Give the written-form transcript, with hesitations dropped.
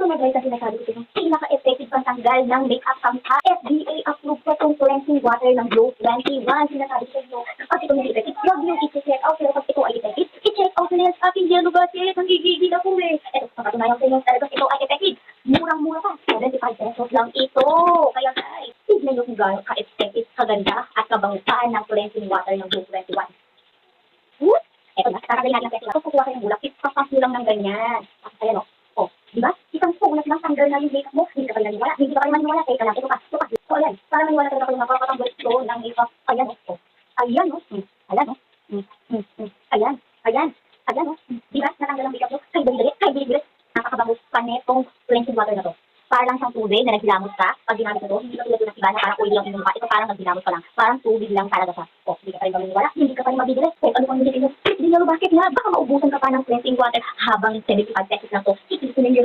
Ito na guys, ang sinasabi ko sa'yo, pinaka-effective pantanggal ng makeup sampa. FDA approved pa itong cleansing water ng Glow 21. Sinasabi ko sa'yo, pag ito hindi effective, huwag nyo i-check out. Pero pag ito ay effective, i-check out nila sa aking yellow basket. Ang gigigil ako eh. Ito, papatunayan ko sa inyo talaga ito ay effective. Murang-mura pa. 75 pesos lang ito. Kaya guys, tignan nyo kung gano'n ka-effective, kaganda at kabangutan ng cleansing water ng Glow 21. Eto na, tatanggalin natin ang pesa. Tapos kukuha kayo ng bulak, ipapas nyo lang ng ganyan. Tapos ayan o. O, di ba? Isang sulat lang tanggal na yung makeup mo. Hindi ka pa rin maniwala. Hindi ka pa rin maniwala. Teka lang, ito pa. Ito pa. So ayan, para maniwala talaga kayo napapatanggal ito ng makeup. Ayan o. Ayan o. Ayan o. Ayan. Ayan. Ayan o. Di ba? Natanggal ang makeup mo. Kay bilis. Kay bilis. Napakabangus pa netong cleansing water na to. Para lang siyang tubig na naghilamos ka. Pag ginamit mo to, hindi ka tulad ng iba na parang oily ang inyong mukha. Ito parang naghilamos ka lang. Parang tubig lang talaga siya. O, hindi ka pa rin maniwala. Hindi ka pa rin mabibilis. Kung ano pang nilipin mo, hindi nyo bakit nga. Baka maubusan ka pa ng cleansing water habang 75 pesos lang to. Ikisin yung